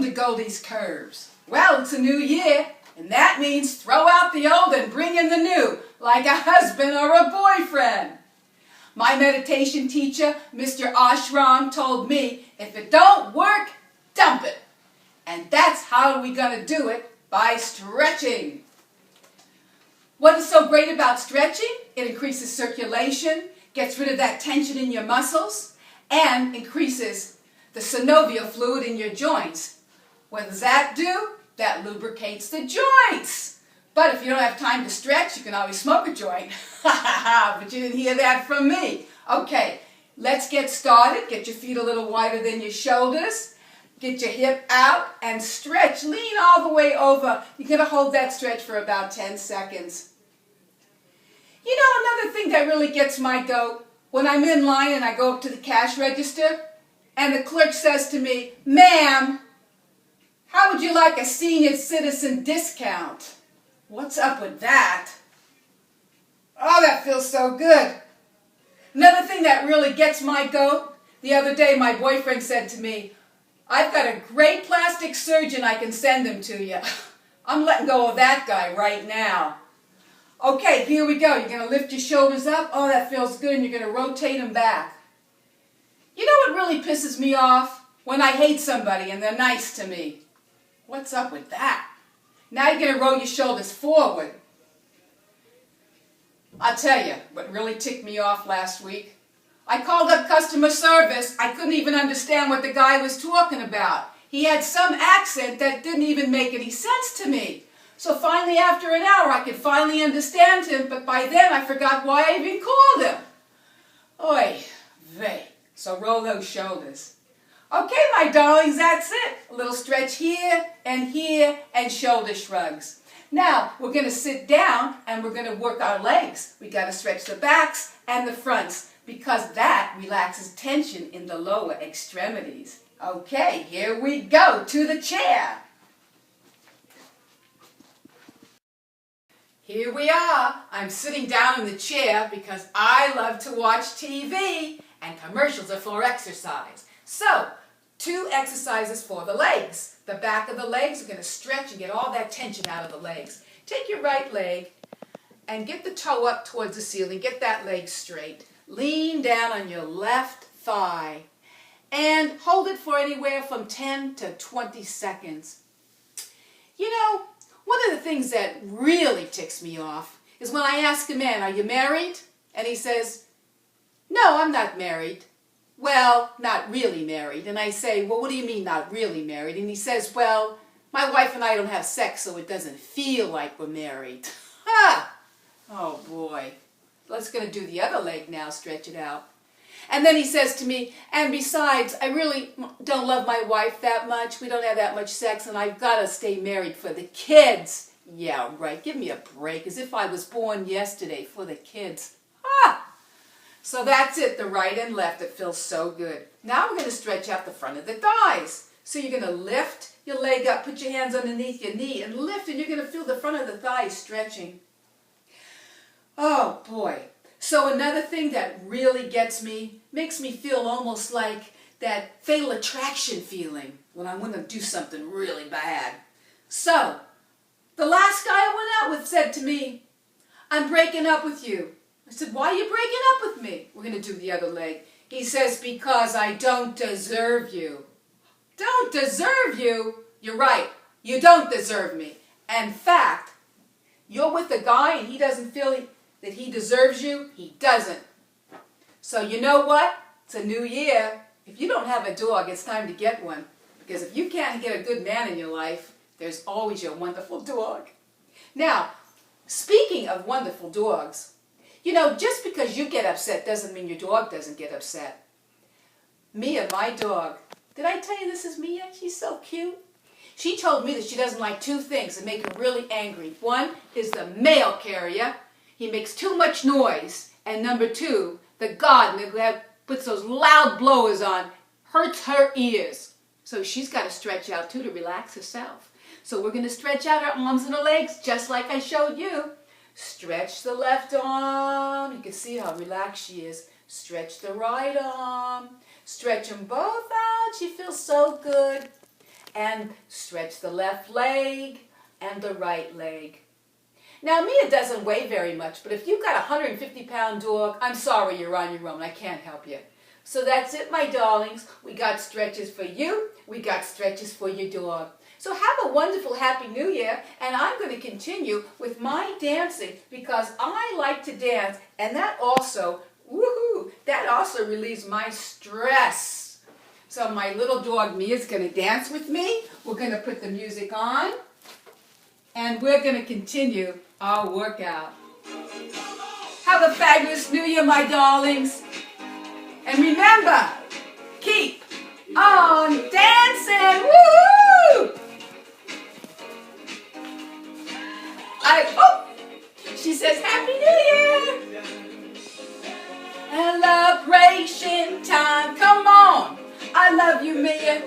Welcome to Goldie's Curves. Well, it's a new year, and that means throw out the old and bring in the new, like a husband or a boyfriend. My meditation teacher, Mr. Ashram, told me, if it don't work, dump it. And that's how we're going to do it, by stretching. What is so great about stretching? It increases circulation, gets rid of that tension in your muscles, and increases the synovial fluid in your joints. What does that do? That lubricates the joints. But if you don't have time to stretch, you can always smoke a joint. But you didn't hear that from me. Okay, let's get started. Get your feet a little wider than your shoulders. Get your hip out and stretch. Lean all the way over. You're going to hold that stretch for about 10 seconds. You know, another thing that really gets my goat, when I'm in line and I go up to the cash register, and the clerk says to me, "Ma'am, how would you like a senior citizen discount?" What's up with that? Oh, that feels so good. Another thing that really gets my goat, the other day my boyfriend said to me, "I've got a great plastic surgeon, I can send him to you." I'm letting go of that guy right now. Okay, here we go. You're going to lift your shoulders up. Oh, that feels good. And you're going to rotate them back. You know what really pisses me off? When I hate somebody and they're nice to me. What's up with that? Now you're going to roll your shoulders forward. I'll tell you what really ticked me off last week. I called up customer service. I couldn't even understand what the guy was talking about. He had some accent that didn't even make any sense to me. So finally, after an hour, I could finally understand him, but by then I forgot why I even called him. Oy vey. So roll those shoulders. Okay, my darlings, that's it. A little stretch here, and shoulder shrugs. Now, we're going to sit down and we're going to work our legs. We got to stretch the backs and the fronts because that relaxes tension in the lower extremities. Okay, here we go to the chair. Here we are. I'm sitting down in the chair because I love to watch TV and commercials are for exercise. So, 2 exercises for the legs. The back of the legs are going to stretch and get all that tension out of the legs. Take your right leg and get the toe up towards the ceiling. Get that leg straight. Lean down on your left thigh and hold it for anywhere from 10 to 20 seconds. You know, one of the things that really ticks me off is when I ask a man, "Are you married?" And he says, "No, I'm not married." "Well, not really married." And I say, "Well, what do you mean not really married?" And he says, "Well, my wife and I don't have sex, so it doesn't feel like we're married." Ha! Oh boy. Let's going to do the other leg now, stretch it out. And then he says to me, "And besides, I really don't love my wife that much. We don't have that much sex, and I've got to stay married for the kids." Yeah, right. Give me a break, as if I was born yesterday for the kids. Ah! So that's it, the right and left. It feels so good. Now we're going to stretch out the front of the thighs. So you're going to lift your leg up, put your hands underneath your knee, and lift, and you're going to feel the front of the thighs stretching. Oh, boy. So another thing that really gets me, makes me feel almost like that fatal attraction feeling when I want to do something really bad. So, the last guy I went out with said to me, "I'm breaking up with you." I said, "Why are you breaking up with me?" We're going to do the other leg. He says, "Because I don't deserve you." Don't deserve you? You're right. You don't deserve me. In fact, you're with a guy and he doesn't feel that he deserves you. He doesn't. So you know what? It's a new year. If you don't have a dog, it's time to get one. Because if you can't get a good man in your life, there's always your wonderful dog. Now, speaking of wonderful dogs, you know, just because you get upset doesn't mean your dog doesn't get upset. Mia, my dog, did I tell you this is Mia? She's so cute. She told me that she doesn't like 2 things that make her really angry. One is the mail carrier. He makes too much noise. And number 2, the gardener who puts those loud blowers on, hurts her ears. So she's got to stretch out too to relax herself. So we're going to stretch out her arms and her legs just like I showed you. Stretch the left arm. You can see how relaxed she is. Stretch the right arm. Stretch them both out. She feels so good. and stretch the left leg and the right leg. Now, Mia doesn't weigh very much, but if you've got a 150-pound dog, I'm sorry, you're on your own. I can't help you. So that's it, my darlings. We got stretches for you. We got stretches for your dog. So have a wonderful, happy New Year, and I'm going to continue with my dancing because I like to dance, and that also, woohoo, that also relieves my stress. So my little dog Mia's going to dance with me. We're going to put the music on, and we're going to continue our workout. Have a fabulous New Year, my darlings. And remember, keep on dancing. Woo! She says Happy New Year. Celebration time. Come on. I love you, Mia.